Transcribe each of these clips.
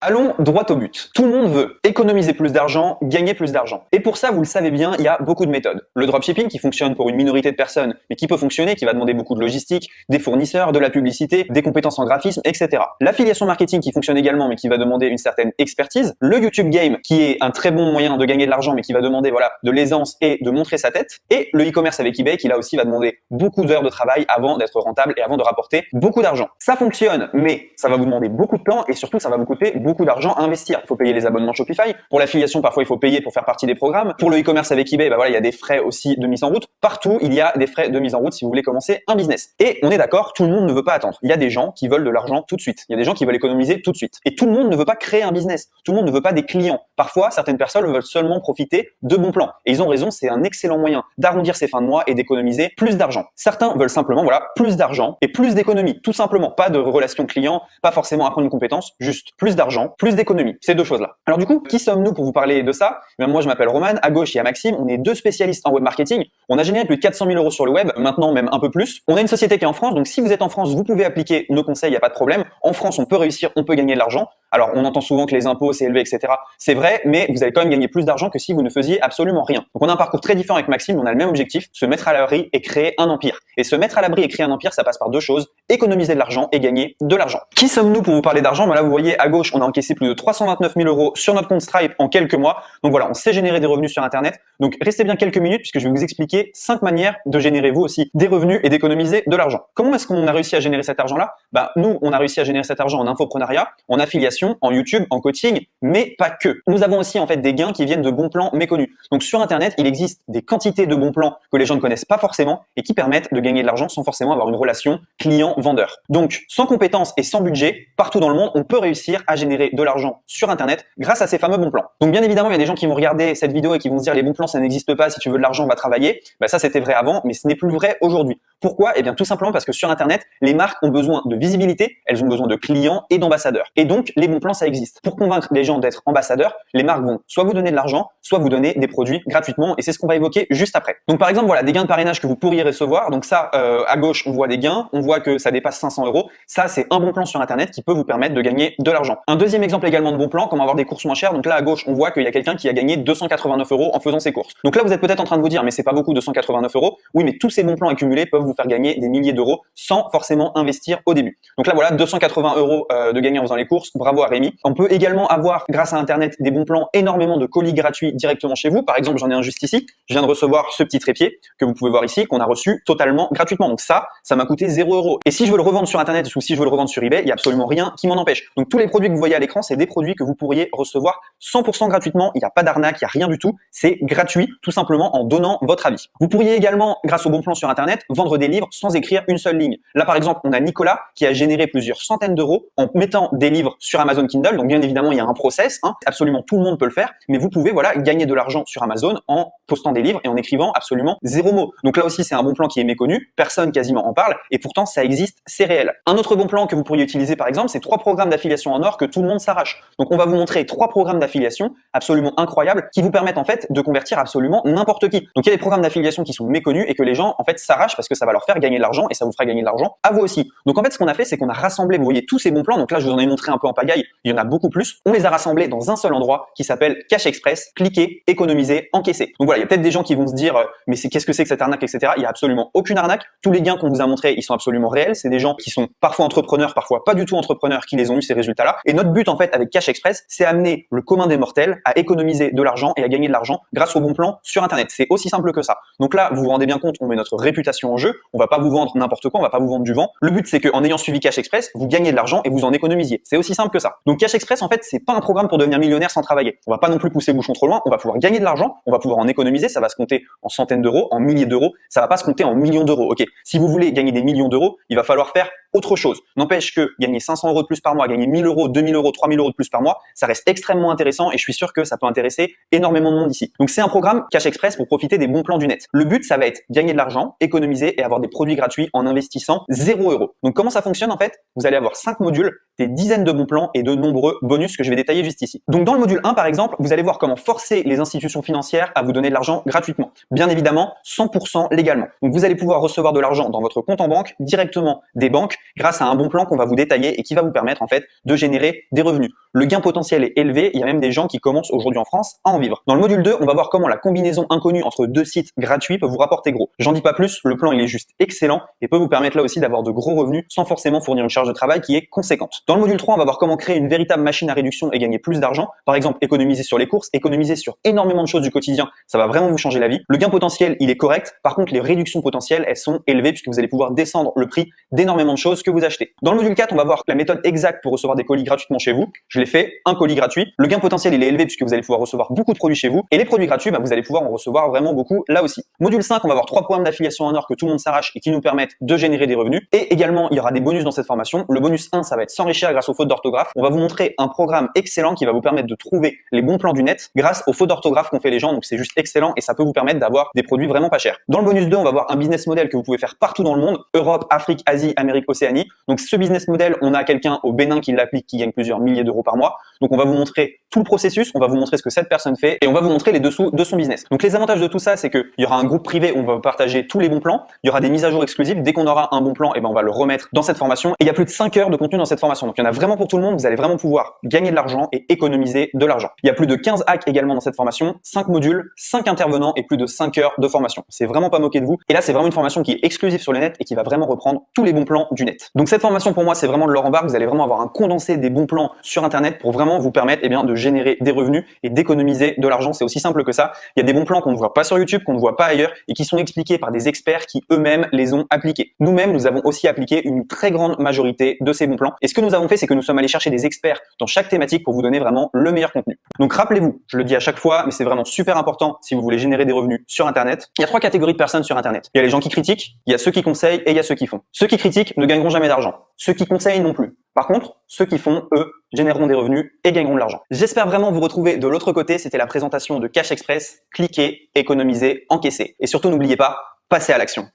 Allons droit au but. Tout le monde veut économiser plus d'argent, gagner plus d'argent. Et pour ça, vous le savez bien, il y a beaucoup de méthodes. Le dropshipping qui fonctionne pour une minorité de personnes, mais qui peut fonctionner, qui va demander beaucoup de logistique, des fournisseurs, de la publicité, des compétences en graphisme, etc. L'affiliation marketing qui fonctionne également, mais qui va demander une certaine expertise. Le YouTube Game qui est un très bon moyen de gagner de l'argent, mais qui va demander de l'aisance et de montrer sa tête. Et le e-commerce avec eBay qui là aussi va demander beaucoup d'heures de travail avant d'être rentable et avant de rapporter beaucoup d'argent. Ça fonctionne, mais ça va vous demander beaucoup de temps et surtout ça va vous coûter beaucoup d'argent à investir. Il faut payer les abonnements Shopify. Pour l'affiliation, parfois il faut payer pour faire partie des programmes. Pour le e-commerce avec eBay, il y a des frais aussi de mise en route. Partout, il y a des frais de mise en route si vous voulez commencer un business. Et on est d'accord, tout le monde ne veut pas attendre. Il y a des gens qui veulent de l'argent tout de suite. Il y a des gens qui veulent économiser tout de suite. Et tout le monde ne veut pas créer un business. Tout le monde ne veut pas des clients. Parfois, certaines personnes veulent seulement profiter de bons plans. Et ils ont raison, c'est un excellent moyen d'arrondir ses fins de mois et d'économiser plus d'argent. Certains veulent simplement, plus d'argent et plus d'économie. Tout simplement, pas de relation client, pas forcément apprendre une compétence, juste plus d'argent, plus d'économie. Ces deux choses-là. Alors du coup, qui sommes-nous pour vous parler de ça? Moi, je m'appelle Roman. À gauche, il y a Maxime. On est deux spécialistes en web marketing. On a généré plus de 400 000 € sur le web, maintenant même un peu plus. On a une société qui est en France, donc si vous êtes en France, vous pouvez appliquer nos conseils, il n'y a pas de problème. En France, on peut réussir, on peut gagner de l'argent. Alors, on entend souvent que les impôts, c'est élevé, etc. C'est vrai, mais vous allez quand même gagner plus d'argent que si vous ne faisiez absolument rien. Donc, on a un parcours très différent avec Maxime, on a le même objectif, se mettre à l'abri et créer un empire. Et se mettre à l'abri et créer un empire, ça passe par deux choses, économiser de l'argent et gagner de l'argent. Qui sommes-nous pour vous parler d'argent? Là, vous voyez, à gauche, on a encaissé plus de 329 000 € sur notre compte Stripe en quelques mois. Donc voilà, on sait générer des revenus sur Internet. Donc, restez bien quelques minutes puisque je vais vous expliquer 5 manières de générer vous aussi des revenus et d'économiser de l'argent. Comment est-ce qu'on a réussi à générer cet argent-là? Nous, on a réussi à générer cet argent en infoprenariat, en affiliation, en YouTube, en coaching, mais pas que. Nous avons aussi en fait des gains qui viennent de bons plans méconnus. Donc sur Internet, il existe des quantités de bons plans que les gens ne connaissent pas forcément et qui permettent de gagner de l'argent sans forcément avoir une relation client-vendeur. Donc sans compétences et sans budget, partout dans le monde, on peut réussir à générer de l'argent sur Internet grâce à ces fameux bons plans. Donc bien évidemment, il y a des gens qui vont regarder cette vidéo et qui vont se dire les bons plans, ça n'existe pas, si tu veux de l'argent, va travailler. Ça c'était vrai avant, mais ce n'est plus vrai aujourd'hui. Pourquoi? Eh bien tout simplement parce que sur Internet, les marques ont besoin de visibilité, elles ont besoin de clients et d'ambassadeurs. Et donc les bons plans, ça existe. Pour convaincre les gens d'être ambassadeurs, les marques vont soit vous donner de l'argent, soit vous donner des produits gratuitement et c'est ce qu'on va évoquer juste après. Donc par exemple, des gains de parrainage que vous pourriez recevoir. Donc ça, à gauche, on voit des gains, on voit que ça dépasse 500 €. Ça, c'est un bon plan sur Internet qui peut vous permettre de gagner de l'argent. Un deuxième exemple également de bon plan, comment avoir des courses moins chères. Donc là, à gauche, on voit qu'il y a quelqu'un qui a gagné 289 € en faisant ses courses. Donc là, vous êtes peut-être en train de vous dire, mais c'est pas beaucoup 289 €. Oui, mais tous ces bons plans accumulés peuvent vous faire gagner des milliers d'euros sans forcément investir au début. Donc là, 280 € de gagner en faisant les courses. Bravo à Rémi. On peut également avoir, grâce à Internet, des bons plans, énormément de colis gratuits directement chez vous. Par exemple, j'en ai un juste ici. Je viens de recevoir ce petit trépied que vous pouvez voir ici, qu'on a reçu totalement gratuitement. Donc ça m'a coûté 0 €. Et si je veux le revendre sur Internet ou si je veux le revendre sur eBay, il n'y a absolument rien qui m'en empêche. Donc tous les produits que vous voyez à l'écran, c'est des produits que vous pourriez recevoir 100% gratuitement. Il n'y a pas d'arnaque, il n'y a rien du tout. C'est gratuit, tout simplement en donnant votre avis. Vous pourriez également, grâce au bon plan sur Internet, vendre des livres sans écrire une seule ligne. Là, par exemple, on a Nicolas qui a généré plusieurs centaines d'euros en mettant des livres sur Amazon Kindle. Donc bien évidemment, il y a un process, absolument tout le monde peut le faire, mais vous pouvez gagner de l'argent sur Amazon en postant des livres et en écrivant absolument 0 mot. Donc là aussi, c'est un bon plan qui est méconnu, personne quasiment en parle et pourtant ça existe, c'est réel. Un autre bon plan que vous pourriez utiliser par exemple, c'est 3 programmes d'affiliation en or que tout le monde s'arrache. Donc on va vous montrer 3 programmes d'affiliation absolument incroyables qui vous permettent en fait de convertir absolument n'importe qui. Donc il y a des programmes d'affiliation qui sont méconnus et que les gens en fait s'arrachent parce que ça va leur faire gagner de l'argent et ça vous fera gagner de l'argent à vous aussi. Donc en fait, ce qu'on a fait, c'est qu'on a rassemblé, vous voyez tous ces bons plans. Donc là, je vous en ai montré un peu en pagaille, il y en a beaucoup plus. On les a rassemblés dans un seul endroit qui s'appelle Cash Express. Cliquez, économisez, encaissez. Donc il y a peut-être des gens qui vont se dire mais qu'est-ce que c'est que cette arnaque, etc. Il y a absolument aucune arnaque. Tous les gains qu'on vous a montrés, ils sont absolument réels. C'est des gens qui sont parfois entrepreneurs, parfois pas du tout entrepreneurs, qui les ont eu ces résultats-là. Et notre but en fait avec Cash Express, c'est amener le commun des mortels à économiser de l'argent et à gagner de l'argent grâce aux bons plans sur Internet. C'est aussi simple que ça. Donc là, vous vous rendez bien compte, on met notre réputation en jeu. On va pas vous vendre n'importe quoi, on va pas vous vendre du vent. Le but c'est qu'en ayant suivi Cash Express, vous gagnez de l'argent et vous en économisiez. C'est aussi simple que ça. Donc Cash Express en fait, c'est pas un programme pour devenir millionnaire sans travailler. On va pas non plus pousser le bouchon trop loin. On va pouvoir gagner de l'argent, on va pouvoir en économiser. Ça va se compter en centaines d'euros, en milliers d'euros. Ça va pas se compter en millions d'euros. Ok. Si vous voulez gagner des millions d'euros, il va falloir faire autre chose. N'empêche que gagner 500 € de plus par mois, gagner 1000 €, 2000 €, 3000 € de plus par mois, ça reste extrêmement intéressant et je suis sûr que ça peut intéresser énormément de monde ici. Donc c'est un programme Cash Express pour profiter des bons plans du net. Le but, ça va être gagner de l'argent, économiser et avoir des produits gratuits en investissant 0 €. Donc comment ça fonctionne en fait? Vous allez avoir 5 modules, des dizaines de bons plans et de nombreux bonus que je vais détailler juste ici. Donc dans le module 1 par exemple, vous allez voir comment forcer les institutions financières à vous donner de l'argent gratuitement. Bien évidemment, 100% légalement. Donc vous allez pouvoir recevoir de l'argent dans votre compte en banque directement des banques grâce à un bon plan qu'on va vous détailler et qui va vous permettre en fait de générer des revenus. Le gain potentiel est élevé, il y a même des gens qui commencent aujourd'hui en France à en vivre. Dans le module 2, on va voir comment la combinaison inconnue entre deux sites gratuits peut vous rapporter gros. J'en dis pas plus, le plan il est juste excellent et peut vous permettre là aussi d'avoir de gros revenus sans forcément fournir une charge de travail qui est conséquente. Dans le module 3, on va voir comment créer une véritable machine à réduction et gagner plus d'argent. Par exemple, économiser sur les courses, économiser sur énormément de choses du quotidien, ça va vraiment vous changer la vie. Le gain potentiel, il est correct. Par contre, les réductions potentielles, elles sont élevées puisque vous allez pouvoir descendre le prix d'énormément de choses que vous achetez. Dans le module 4, on va voir la méthode exacte pour recevoir des colis gratuitement chez vous. Je l'ai fait, un colis gratuit. Le gain potentiel, il est élevé puisque vous allez pouvoir recevoir beaucoup de produits chez vous. Et les produits gratuits, vous allez pouvoir en recevoir vraiment beaucoup là aussi. Module 5, on va voir 3 programmes d'affiliation en or que tout le monde s'arrache et qui nous permettent de générer des revenus. Et également, il y aura des bonus dans cette formation. Le bonus 1, ça va être s'enrichir grâce aux fautes d'orthographe. On va vous montrer un programme excellent qui va vous permettre de trouver les bons plans du net grâce aux fautes d'orthographe qu'ont fait les gens. Donc c'est juste excellent et ça peut vous permettre d'avoir des produits vraiment pas chers. Dans le bonus 2, on va voir un business model que vous pouvez faire partout dans le monde, Europe, Afrique, Asie, Amérique, Océanie. Donc ce business model, on a quelqu'un au Bénin qui l'applique, qui gagne plusieurs milliers d'euros par mois. Donc on va vous montrer tout le processus, on va vous montrer ce que cette personne fait et on va vous montrer les dessous de son business. Donc les avantages de tout ça, c'est qu'il y aura un groupe privé où on va partager tous les bons plans, il y aura des mises à jour exclusives, dès qu'on aura un bon plan, on va le remettre dans cette formation et il y a plus de 5 heures de contenu dans cette formation. Donc il y en a vraiment pour tout le monde, vous allez vraiment pouvoir gagner de l'argent et économiser de l'argent. Il y a plus de 15 hacks également dans cette formation, 5 modules, 5 intervenants et plus de 5 heures de formation. C'est vraiment pas moqué de vous. Et là, c'est vraiment une formation qui est exclusive sur le net et qui va vraiment reprendre tous les bons plans du net. Donc cette formation pour moi, c'est vraiment de l'or en barre. Vous allez vraiment avoir un condensé des bons plans sur internet pour vraiment vous permettre de générer des revenus et d'économiser de l'argent. C'est aussi simple que ça. Il y a des bons plans qu'on ne voit pas sur YouTube, qu'on ne voit pas ailleurs et qui sont expliqués par des experts qui eux-mêmes les ont appliqués. Nous-mêmes, nous avons aussi appliqué une très grande majorité de ces bons plans. Et ce que nous avons fait, c'est que nous sommes allés chercher des experts dans chaque thématique pour vous donner vraiment le meilleur contenu. Donc rappelez-vous, je le dis à chaque fois, mais c'est vraiment super important si vous voulez générer des revenus sur Internet. Il y a 3 catégories de personnes sur Internet. Il y a les gens qui critiquent, il y a ceux qui conseillent et il y a ceux qui font. Ceux qui critiquent ne gagneront jamais d'argent. Ceux qui conseillent non plus. Par contre, ceux qui font, eux, généreront des revenus et gagneront de l'argent. J'espère vraiment vous retrouver de l'autre côté. C'était la présentation de Cash Express. Cliquez, économisez, encaissez. Et surtout, n'oubliez pas, passez à l'action.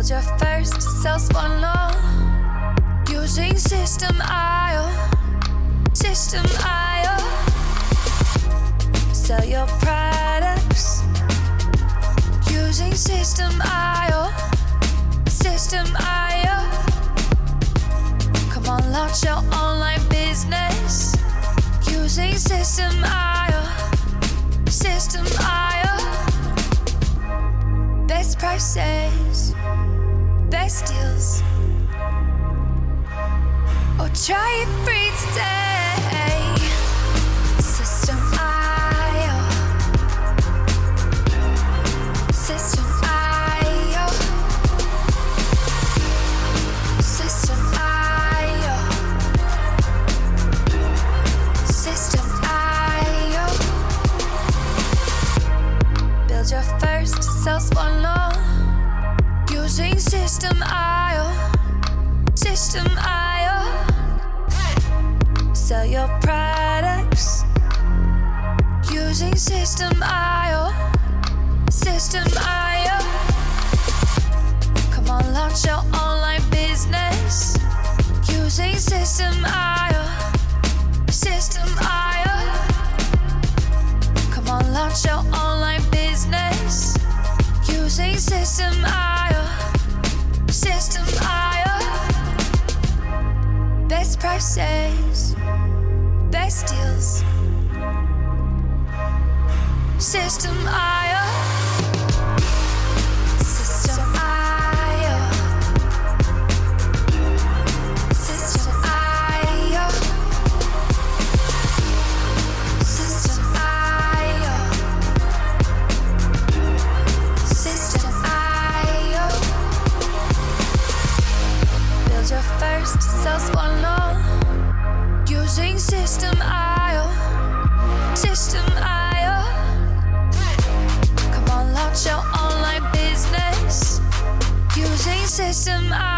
Your first self-funnel using System.io. System.io. Sell your products using System.io. System.io. Come on, launch your online business using System.io. System.io. Best prices. Best deals. Or try it free today. System.io. System.io. System.io. System.io. Build your first sales funnel using System.io. System.io. Sell your products using System.io. System.io. Come on, launch your online business using System.io. System.io. Come on, launch your online business using System.io. System.io. Best prices, best deals. System.io. System.io. System.io. System.io. System.io. system.